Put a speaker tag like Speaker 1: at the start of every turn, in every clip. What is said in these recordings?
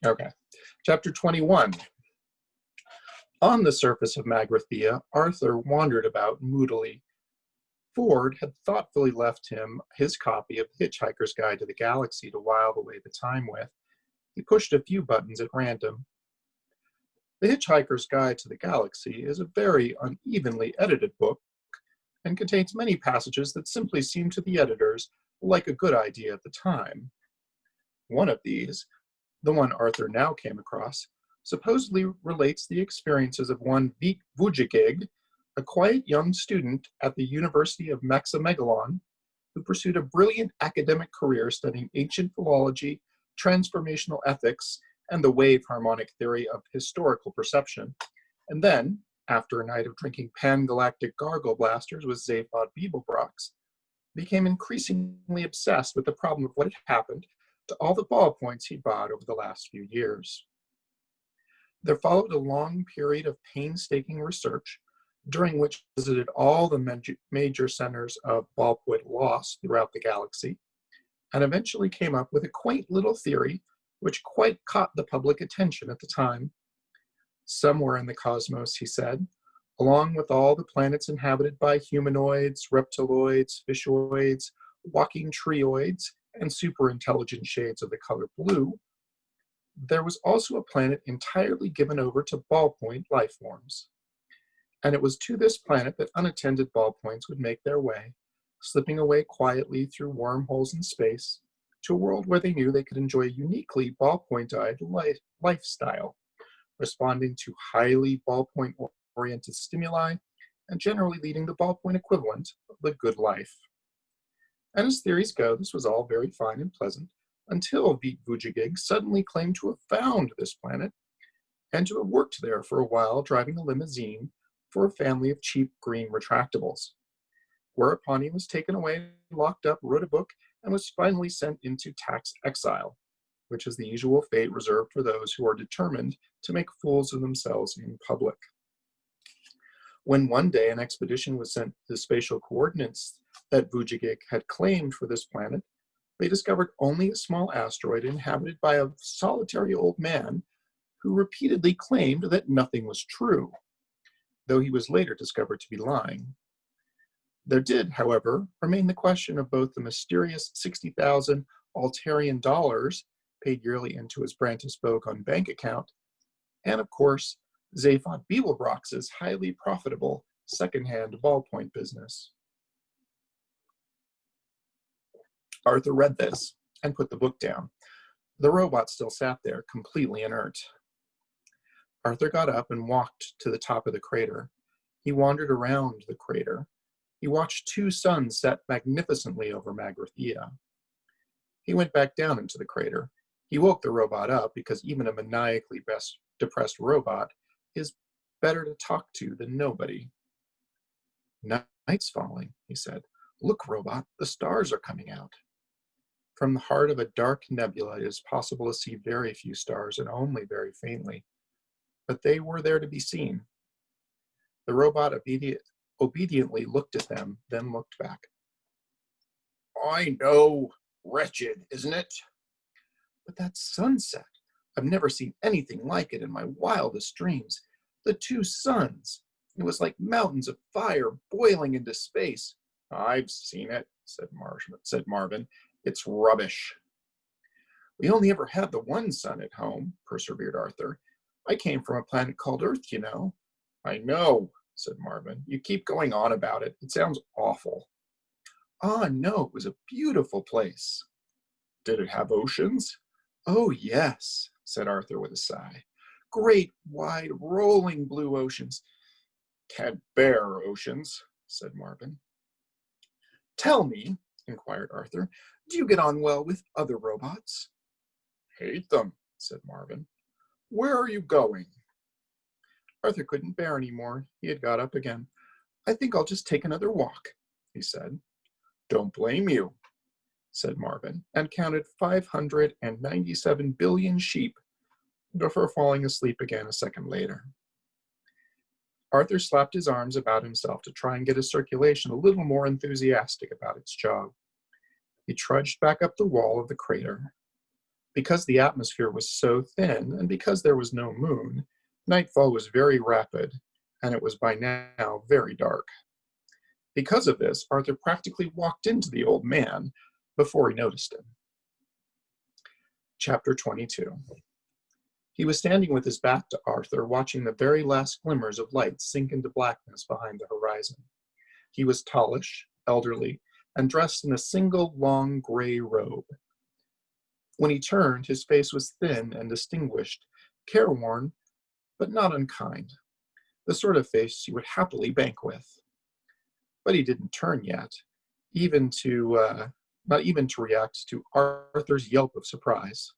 Speaker 1: Okay. Chapter 21. On the surface of Magrathea, Arthur wandered about moodily. Ford had thoughtfully left him his copy of The Hitchhiker's Guide to the Galaxy to while away the time with. He pushed a few buttons at random. The Hitchhiker's Guide to the Galaxy is a very unevenly edited book and contains many passages that simply seem to the editors like a good idea at the time. One of these, the one Arthur now came across, supposedly relates the experiences of one Vít Vujicic, a quiet young student at the University of Maxamegalon, who pursued a brilliant academic career studying ancient philology, transformational ethics, and the wave harmonic theory of historical perception, and then, after a night of drinking pan-galactic gargle blasters with Zaphod Beeblebrox, became increasingly obsessed with the problem of what had happened to all the ballpoints he'd bought over the last few years. There followed a long period of painstaking research, during which he visited all the major centers of ballpoint loss throughout the galaxy, and eventually came up with a quaint little theory which quite caught the public attention at the time. Somewhere in the cosmos, he said, along with all the planets inhabited by humanoids, reptiloids, fishoids, walking treeoids, and superintelligent shades of the color blue, there was also a planet entirely given over to ballpoint life forms. And it was to this planet that unattended ballpoints would make their way, slipping away quietly through wormholes in space, to a world where they knew they could enjoy a uniquely ballpoint-eyed lifestyle, responding to highly ballpoint-oriented stimuli, and generally leading the ballpoint equivalent of the good life. And as theories go, this was all very fine and pleasant, until Vít Vujicic suddenly claimed to have found this planet, and to have worked there for a while driving a limousine for a family of cheap green retractables. Whereupon he was taken away, locked up, wrote a book, and was finally sent into tax exile, which is the usual fate reserved for those who are determined to make fools of themselves in public. When one day an expedition was sent to the spatial coordinates that Vujicic had claimed for this planet, they discovered only a small asteroid inhabited by a solitary old man who repeatedly claimed that nothing was true, though he was later discovered to be lying. There did, however, remain the question of both the mysterious 60,000 Altarian dollars paid yearly into his Brantis Bogon bank account, and of course, Zaphod Beeblebrox's highly profitable second-hand ballpoint business. Arthur read this and put the book down. The robot still sat there, completely inert. Arthur got up and walked to the top of the crater. He wandered around the crater. He watched two suns set magnificently over Magrathea. He went back down into the crater. He woke the robot up because even a maniacally depressed robot is better to talk to than nobody. Night's falling, he said. Look, robot, the stars are coming out. From the heart of a dark nebula, it is possible to see very few stars and only very faintly. But they were there to be seen. The robot obediently looked at them, then looked back. I know, wretched, isn't it? But that sunset, I've never seen anything like it in my wildest dreams. The two suns, it was like mountains of fire boiling into space. I've seen it, said Marvin. It's rubbish. We only ever had the one sun at home, persevered Arthur. I came from a planet called Earth, you know. I know, said Marvin. You keep going on about it. It sounds awful. Ah, no, it was a beautiful place. Did it have oceans? Oh, yes, said Arthur with a sigh. Great, wide, rolling blue oceans. Can't bear oceans, said Marvin. Tell me, inquired Arthur, do you get on well with other robots? Hate them, said Marvin. Where are you going? Arthur couldn't bear any more. He had got up again. I think I'll just take another walk, he said. Don't blame you, said Marvin, and counted 597 billion sheep before falling asleep again a second later. Arthur slapped his arms about himself to try and get his circulation a little more enthusiastic about its job. He trudged back up the wall of the crater. Because the atmosphere was so thin and because there was no moon, nightfall was very rapid, and it was by now very dark. Because of this, Arthur practically walked into the old man before he noticed him. Chapter 22. He was standing with his back to Arthur, watching the very last glimmers of light sink into blackness behind the horizon. He was tallish, elderly, and dressed in a single long gray robe. When he turned, his face was thin and distinguished, careworn, but not unkind, the sort of face you would happily bank with. But he didn't turn yet, not even to react to Arthur's yelp of surprise.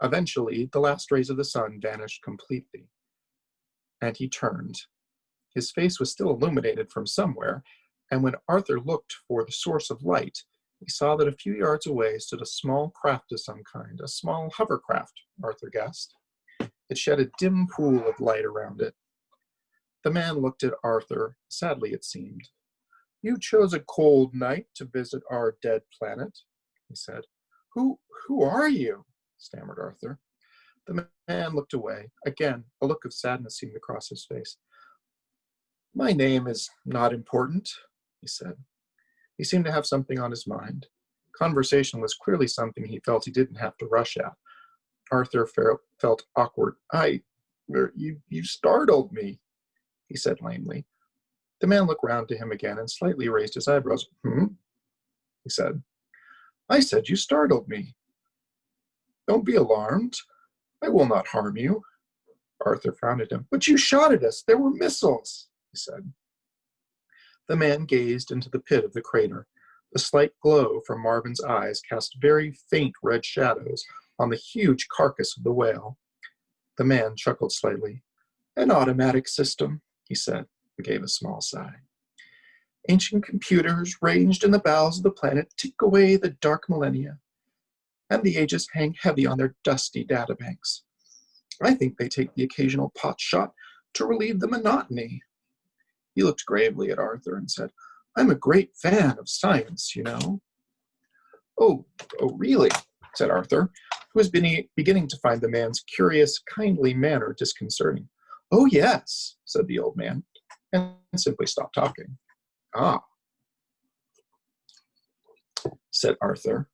Speaker 1: Eventually, the last rays of the sun vanished completely, and he turned. His face was still illuminated from somewhere, and when Arthur looked for the source of light, he saw that a few yards away stood a small craft of some kind, a small hovercraft, Arthur guessed. It shed a dim pool of light around it. The man looked at Arthur, sadly it seemed. "You chose a cold night to visit our dead planet," he said. Who are you?" stammered Arthur. The man looked away. Again, a look of sadness seemed to cross his face. "My name is not important," he said. He seemed to have something on his mind. Conversation was clearly something he felt he didn't have to rush at. Arthur felt awkward. You startled me," he said lamely. The man looked round to him again and slightly raised his eyebrows. He said. "I said you startled me. Don't be alarmed. I will not harm you." Arthur frowned at him. "But you shot at us. There were missiles," he said. The man gazed into the pit of the crater. The slight glow from Marvin's eyes cast very faint red shadows on the huge carcass of the whale. The man chuckled slightly. "An automatic system," he said, and gave a small sigh. "Ancient computers ranged in the bowels of the planet tick away the dark millennia, and the ages hang heavy on their dusty databanks. I think they take the occasional pot shot to relieve the monotony." He looked gravely at Arthur and said, "I'm a great fan of science, you know." Oh, really?" said Arthur, who was beginning to find the man's curious, kindly manner disconcerting. "Oh, yes," said the old man, and simply stopped talking. "Ah," said Arthur.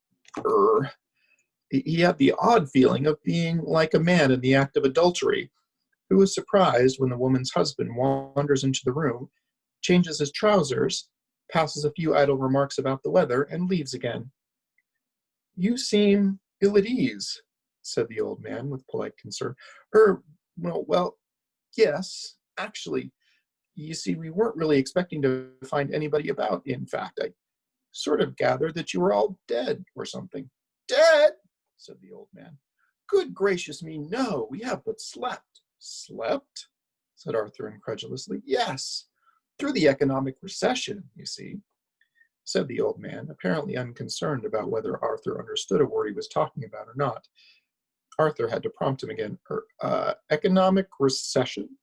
Speaker 1: He had the odd feeling of being like a man in the act of adultery, who is surprised when the woman's husband wanders into the room, changes his trousers, passes a few idle remarks about the weather, and leaves again. "You seem ill at ease," said the old man with polite concern. Well, yes, actually. You see, we weren't really expecting to find anybody about. In fact, I sort of gathered that you were all dead or something." "Dead?" said the old man. "Good gracious me, no, we have but slept." "Slept?" said Arthur incredulously. "Yes, through the economic recession, you see," said the old man, apparently unconcerned about whether Arthur understood a word he was talking about or not. Arthur had to prompt him again. Economic recession?"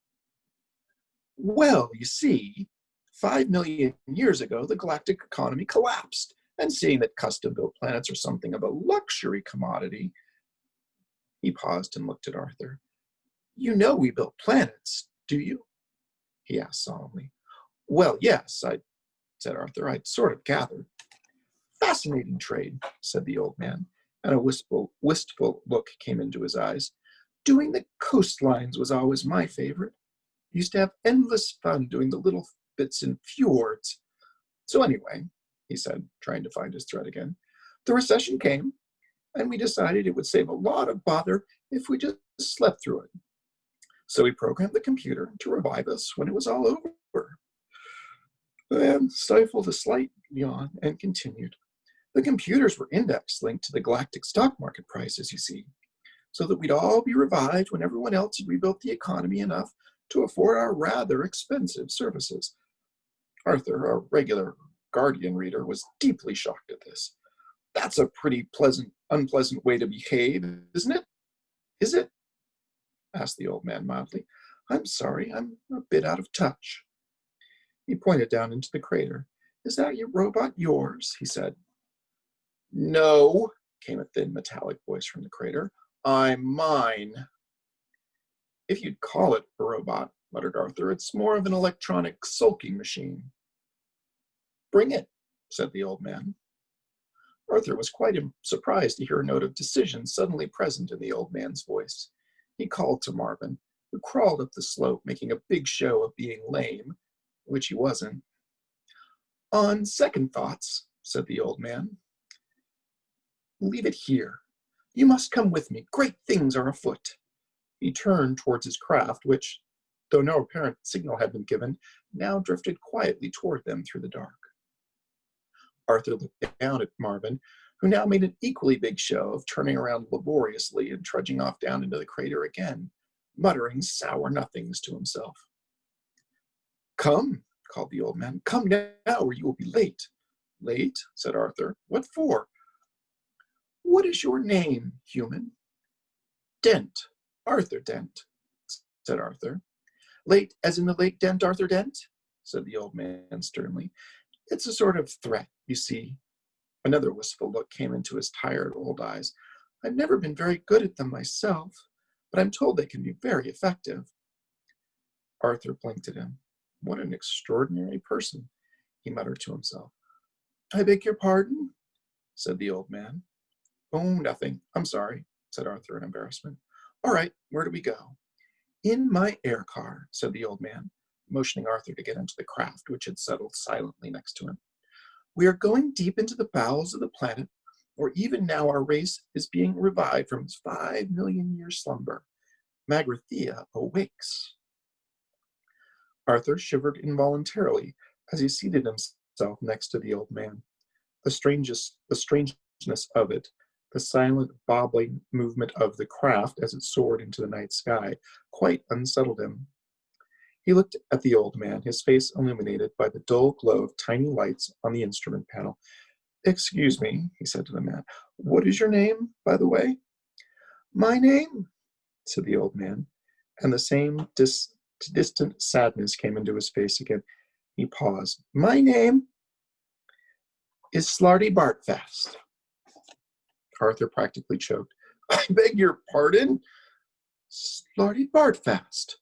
Speaker 1: "Well, you see, 5 million years ago, the galactic economy collapsed, and seeing that custom-built planets are something of a luxury commodity." He paused and looked at Arthur. "You know we built planets, do you?" he asked solemnly. "Well, yes," said Arthur. "I'd sort of gathered." "Fascinating trade," said the old man, and a wistful look came into his eyes. "Doing the coastlines was always my favorite. Used to have endless fun doing the little bits in fjords. So anyway," he said, trying to find his thread again, "the recession came, and we decided it would save a lot of bother if we just slept through it. So we programmed the computer to revive us when it was all over." The man stifled a slight yawn and continued. "The computers were index linked to the galactic stock market prices, you see, so that we'd all be revived when everyone else had rebuilt the economy enough to afford our rather expensive services." Arthur, a regular Guardian reader, was deeply shocked at this. "That's a pretty unpleasant way to behave, isn't it?" "Is it?" asked the old man mildly. "I'm sorry, I'm a bit out of touch." He pointed down into the crater. "Is that your robot yours?" he said. "No," came a thin metallic voice from the crater. I'm mine. If you'd call it a robot, muttered Arthur, it's more of an electronic sulking machine. Bring it, said the old man. Arthur was quite surprised to hear a note of decision suddenly present in the old man's voice. He called to Marvin, who crawled up the slope, making a big show of being lame, which he wasn't. On second thoughts, said the old man, leave it here. You must come with me. Great things are afoot. He turned towards his craft, which, though no apparent signal had been given, now drifted quietly toward them through the dark. Arthur looked down at Marvin, who now made an equally big show of turning around laboriously and trudging off down into the crater again, muttering sour nothings to himself. Come, called the old man. Come now, or you will be late. Late, said Arthur. What for? What is your name, human? Dent. Arthur Dent, said Arthur. Late as in the late Dent, Arthur Dent? Said the old man sternly. It's a sort of threat, you see. Another wistful look came into his tired old eyes. I've never been very good at them myself, but I'm told they can be very effective. Arthur blinked at him. What an extraordinary person, he muttered to himself. I beg your pardon, said the old man. Oh, nothing. I'm sorry, said Arthur in embarrassment. All right, where do we go? In my air car, said the old man, motioning Arthur to get into the craft, which had settled silently next to him. We are going deep into the bowels of the planet, where even now our race is being revived from its 5 million year slumber. Magrathea awakes. Arthur shivered involuntarily as he seated himself next to the old man. The strangeness of it, the silent bobbling movement of the craft as it soared into the night sky, quite unsettled him. He looked at the old man, his face illuminated by the dull glow of tiny lights on the instrument panel. Excuse me, he said to the man. What is your name, by the way? My name, said the old man, and the same distant sadness came into his face again. He paused. My name is Slarty Bartfast. Arthur practically choked. I beg your pardon? Slarty Bartfast,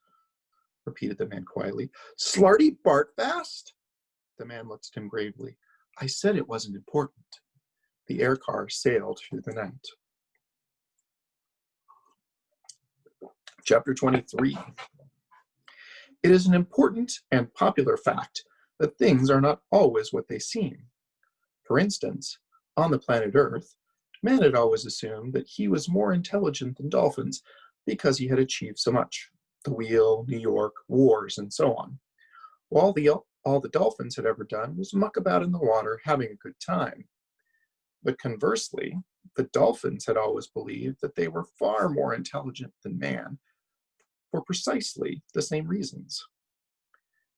Speaker 1: repeated the man quietly. Slarty Bartfast? The man looked at him gravely. I said it wasn't important. The air car sailed through the night. Chapter 23. It is an important and popular fact that things are not always what they seem. For instance, on the planet Earth, man had always assumed that he was more intelligent than dolphins because he had achieved so much. The wheel, New York, wars, and so on. All the dolphins had ever done was muck about in the water, having a good time. But conversely, the dolphins had always believed that they were far more intelligent than man for precisely the same reasons.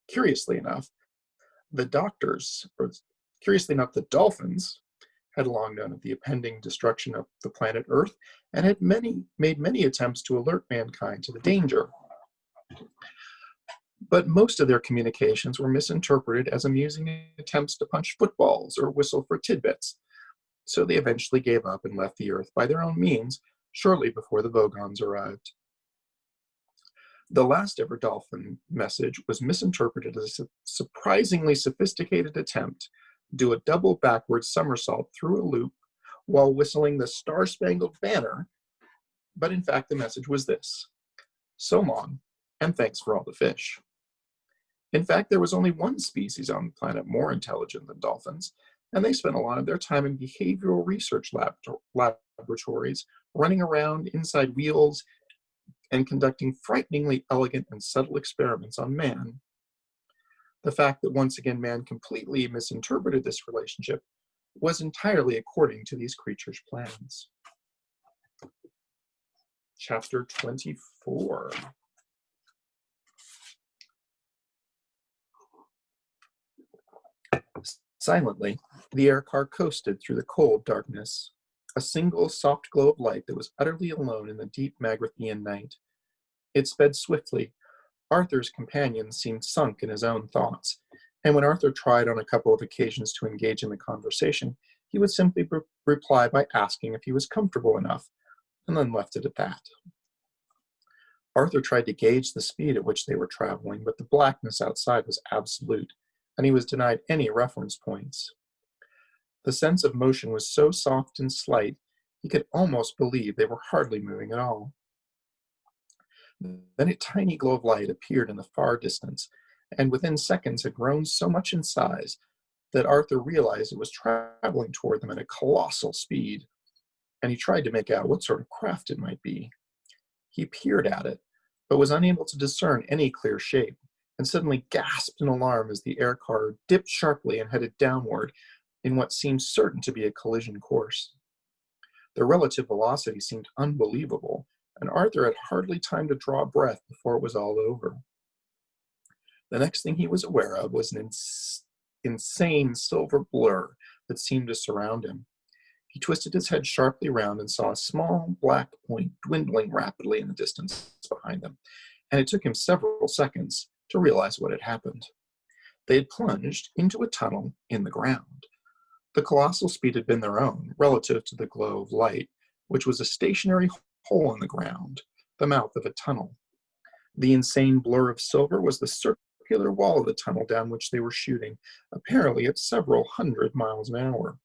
Speaker 1: Curiously enough, the dolphins had long known of the impending destruction of the planet Earth and had made many attempts to alert mankind to the danger. But most of their communications were misinterpreted as amusing attempts to punch footballs or whistle for tidbits. So they eventually gave up and left the Earth by their own means shortly before the Vogons arrived. The last ever dolphin message was misinterpreted as a surprisingly sophisticated attempt to do a double backward somersault through a loop while whistling the Star-Spangled Banner, but in fact the message was this: so long, and thanks for all the fish. In fact, there was only one species on the planet more intelligent than dolphins, and they spent a lot of their time in behavioral research laboratories, running around inside wheels and conducting frighteningly elegant and subtle experiments on man. The fact that once again man completely misinterpreted this relationship was entirely according to these creatures' plans. Chapter 24. Silently, the air car coasted through the cold darkness, a single soft glow of light that was utterly alone in the deep Magrathean night. It sped swiftly. Arthur's companion seemed sunk in his own thoughts, and when Arthur tried on a couple of occasions to engage in the conversation, he would simply reply by asking if he was comfortable enough, and then left it at that. Arthur tried to gauge the speed at which they were traveling, but the blackness outside was absolute, and he was denied any reference points. The sense of motion was so soft and slight, he could almost believe they were hardly moving at all. Then a tiny glow of light appeared in the far distance, and within seconds had grown so much in size that Arthur realized it was traveling toward them at a colossal speed, and he tried to make out what sort of craft it might be. He peered at it, but was unable to discern any clear shape, and suddenly gasped in alarm as the air car dipped sharply and headed downward in what seemed certain to be a collision course. The relative velocity seemed unbelievable, and Arthur had hardly time to draw breath before it was all over. The next thing he was aware of was an insane silver blur that seemed to surround him. He twisted his head sharply round and saw a small black point dwindling rapidly in the distance behind them, and it took him several seconds to realize what had happened. They had plunged into a tunnel in the ground. The colossal speed had been their own, relative to the glow of light, which was a stationary hole in the ground, the mouth of a tunnel. The insane blur of silver was the circular wall of the tunnel down which they were shooting, apparently at several hundred miles an hour.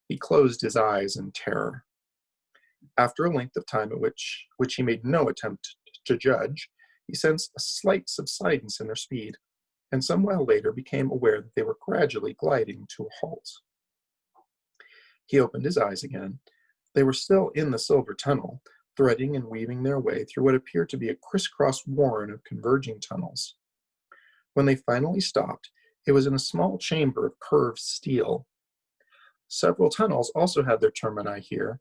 Speaker 1: He closed his eyes in terror. After a length of time at which he made no attempt to judge, he sensed a slight subsidence in their speed, and some while later became aware that they were gradually gliding to a halt. He opened his eyes again. They were still in the silver tunnel, threading and weaving their way through what appeared to be a crisscross warren of converging tunnels. When they finally stopped, it was in a small chamber of curved steel. Several tunnels also had their termini here,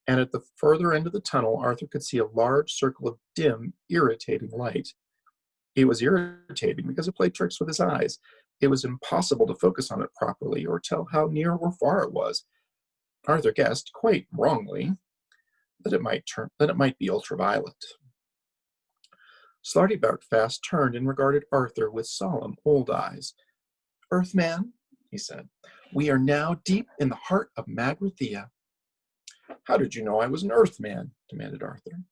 Speaker 1: and at the further end of the tunnel, Arthur could see a large circle of dim, irritating light. It was irritating because it played tricks with his eyes. It was impossible to focus on it properly or tell how near or far it was. Arthur guessed, quite wrongly, that it might be ultraviolet. Slartibartfast turned and regarded Arthur with solemn old eyes. "Earthman," he said, "we are now deep in the heart of Magrathea." "How did you know I was an Earthman?" demanded Arthur.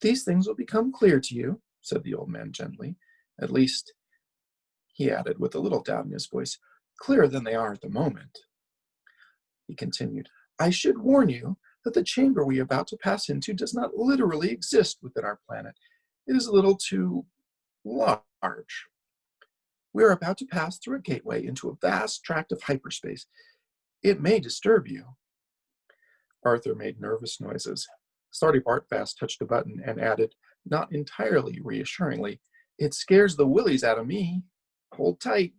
Speaker 1: "These things will become clear to you," said the old man gently. "At least," he added with a little doubt in his voice, "clearer than they are at the moment." He continued, "I should warn you that the chamber we are about to pass into does not literally exist within our planet. It is a little too large. We are about to pass through a gateway into a vast tract of hyperspace. It may disturb you." Arthur made nervous noises. Slartibartfast touched a button and added, not entirely reassuringly, "It scares the willies out of me. Hold tight."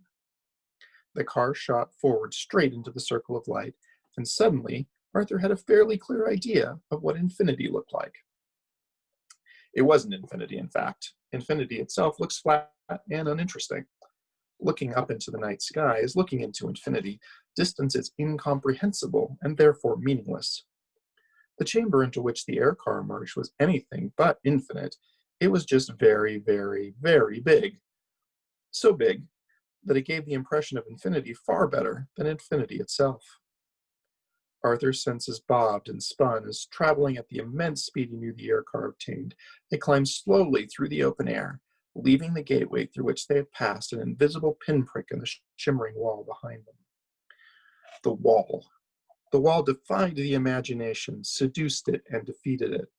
Speaker 1: The car shot forward straight into the circle of light, and suddenly Arthur had a fairly clear idea of what infinity looked like. It wasn't infinity, in fact. Infinity itself looks flat and uninteresting. Looking up into the night sky is looking into infinity. Distance is incomprehensible and therefore meaningless. The chamber into which the air car emerged was anything but infinite. It was just very, very, very big. So big that it gave the impression of infinity far better than infinity itself. Arthur's senses bobbed and spun as, traveling at the immense speed he knew the air car obtained, they climbed slowly through the open air, leaving the gateway through which they had passed an invisible pinprick in the shimmering wall behind them. The wall. The wall defied the imagination, seduced it, and defeated it.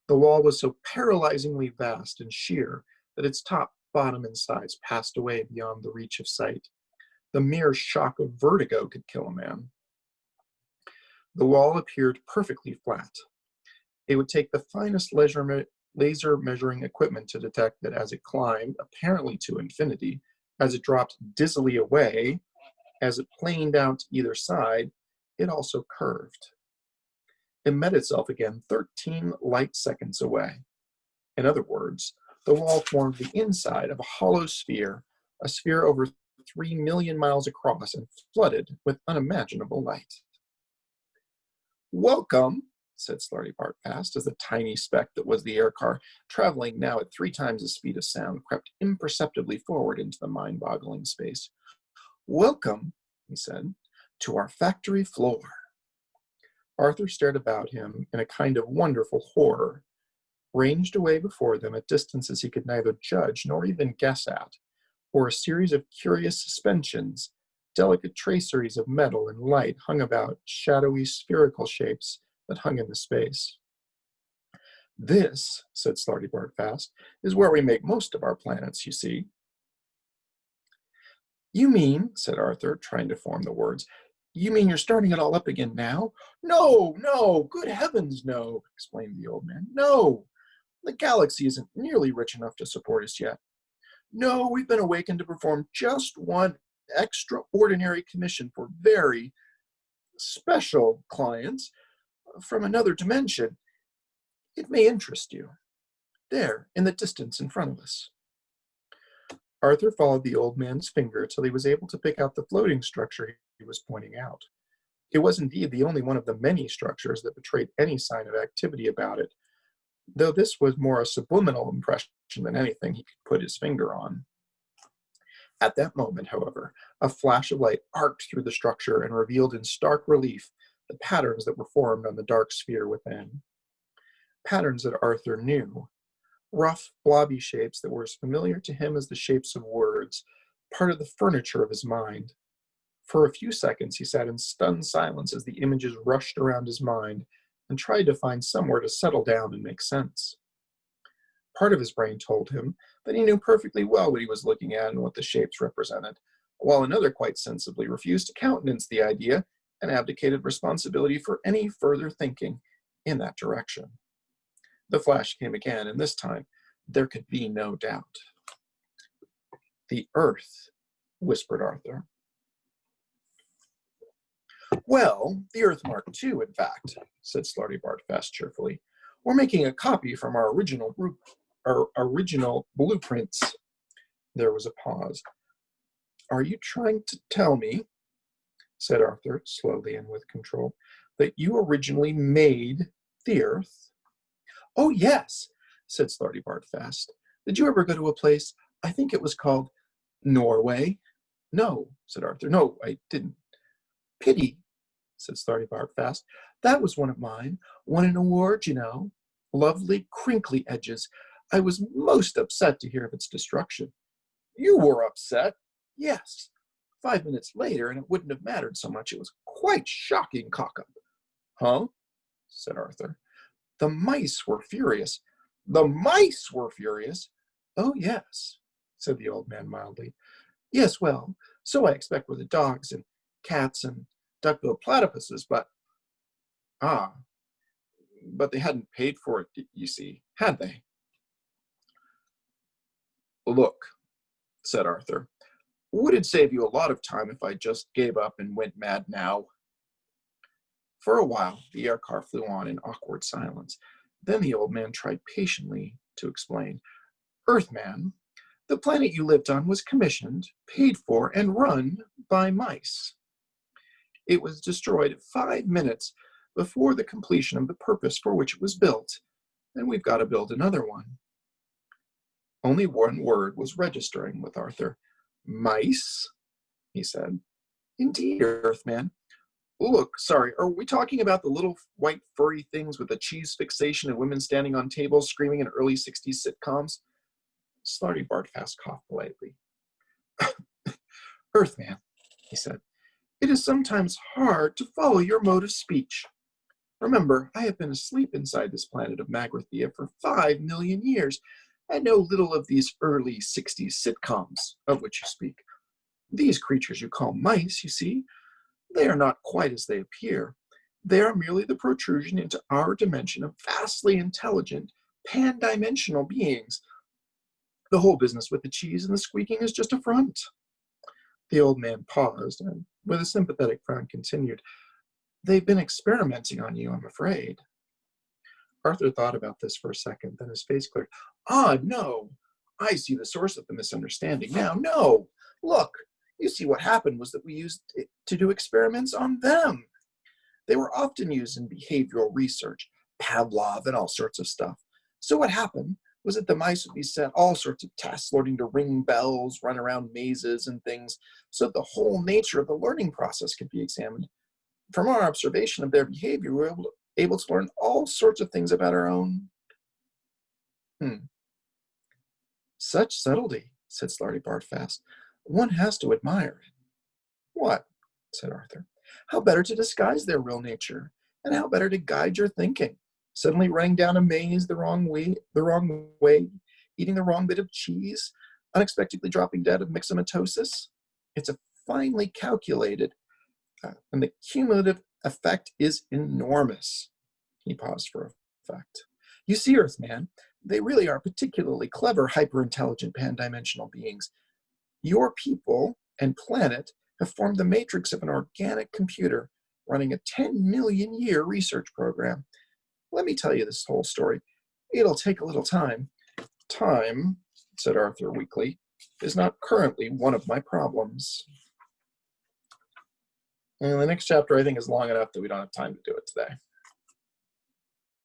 Speaker 1: The wall was so paralyzingly vast and sheer that its top, bottom, and sides passed away beyond the reach of sight. The mere shock of vertigo could kill a man. The wall appeared perfectly flat. It would take the finest laser measuring equipment to detect that as it climbed, apparently to infinity, as it dropped dizzily away, as it planed out to either side, it also curved. It met itself again 13 light seconds away. In other words, the wall formed the inside of a hollow sphere, a sphere over 3 million miles across and flooded with unimaginable light. "Welcome," said Slartibartfast, as the tiny speck that was the air car, traveling now at 3 times the speed of sound, crept imperceptibly forward into the mind-boggling space. "Welcome," he said, to our factory floor." Arthur stared about him in a kind of wonderful horror. Ranged away before them at distances he could neither judge nor even guess at, were a series of curious suspensions, delicate traceries of metal and light hung about shadowy spherical shapes that hung in the space. "This," said Slartibartfast, fast, "is where we make most of our planets, you see." "You mean," said Arthur, trying to form the words, "you mean you're starting it all up again now?" "No, no, good heavens, no," exclaimed the old man. "No, the galaxy isn't nearly rich enough to support us yet. No, we've been awakened to perform just one extraordinary commission for very special clients from another dimension. It may interest you. There, in the distance in front of us." Arthur followed the old man's finger till he was able to pick out the floating structure he was pointing out. It was indeed the only one of the many structures that betrayed any sign of activity about it, though this was more a subliminal impression than anything he could put his finger on. At that moment, however, a flash of light arced through the structure and revealed in stark relief the patterns that were formed on the dark sphere within. Patterns that Arthur knew. Rough, blobby shapes that were as familiar to him as the shapes of words, part of the furniture of his mind. For a few seconds he sat in stunned silence as the images rushed around his mind and tried to find somewhere to settle down and make sense. Part of his brain told him that he knew perfectly well what he was looking at and what the shapes represented, while another quite sensibly refused to countenance the idea and abdicated responsibility for any further thinking in that direction. The flash came again, and this time there could be no doubt. "The Earth," whispered Arthur. "Well, the Earth Mark II, in fact," said Slartibartfast cheerfully. "We're making a copy from our original blueprints." There was a pause. "Are you trying to tell me," said Arthur, slowly and with control, "that you originally made the Earth?" "Oh, yes," said Slartibartfast. "Did you ever go to a place, I think it was called Norway?" "No," said Arthur. "No, I didn't." "Pity," said Slartibartfast. "That was one of mine. Won an award, you know. Lovely, crinkly edges. I was most upset to hear of its destruction." "You were upset?" "Yes. 5 minutes later, and it wouldn't have mattered so much. It was quite shocking cock-up." "Huh?" said Arthur. "The mice were furious." "The mice were furious?" "Oh, yes," said the old man mildly. "Yes, well, so I expect were the dogs and cats and duck-billed platypuses, but—" "Ah, but they hadn't paid for it, you see, had they?" "Look," said Arthur, "would it save you a lot of time if I just gave up and went mad now?" For a while, the air car flew on in awkward silence. Then the old man tried patiently to explain. "Earthman, the planet you lived on was commissioned, paid for, and run by mice. It was destroyed 5 minutes before the completion of the purpose for which it was built, and we've got to build another one." Only one word was registering with Arthur. "Mice?" he said. "Indeed, Earthman. Look, sorry, are we talking about the little white furry things with a cheese fixation and women standing on tables screaming in early 60s sitcoms?" Slartibartfast coughed politely. "Earthman," he said, "it is sometimes hard to follow your mode of speech. Remember, I have been asleep inside this planet of Magrathea for 5 million years, and know little of these early 60s sitcoms of which you speak. These creatures you call mice, you see, they are not quite as they appear. They are merely the protrusion into our dimension of vastly intelligent, pan-dimensional beings. The whole business with the cheese and the squeaking is just a front." The old man paused, and with a sympathetic frown continued. "They've been experimenting on you, I'm afraid." Arthur thought about this for a second, then his face cleared. "Ah, no. I see the source of the misunderstanding now. No. Look, you see what happened was that we used it to do experiments on them. They were often used in behavioral research, Pavlov and all sorts of stuff. So what happened was that the mice would be set all sorts of tasks, learning to ring bells, run around mazes and things, so that the whole nature of the learning process could be examined. From our observation of their behavior, we were able to learn all sorts of things about our own. Hmm. Such subtlety, said Slarty Bartfast. One has to admire it. What? Said Arthur. How better to disguise their real nature? And how better to guide your thinking? Suddenly running down a maze the wrong way, eating the wrong bit of cheese, unexpectedly dropping dead of myxomatosis? It's a finely calculated, and the cumulative effect is enormous. He paused for effect. You see, Earthman, they really are particularly clever, hyper-intelligent, pan-dimensional beings. Your people and planet have formed the matrix of an organic computer running a 10 million year research program. Let me tell you this whole story. It'll take a little time. Time, said Arthur weakly, is not currently one of my problems. And the next chapter, I think, is long enough that we don't have time to do it today.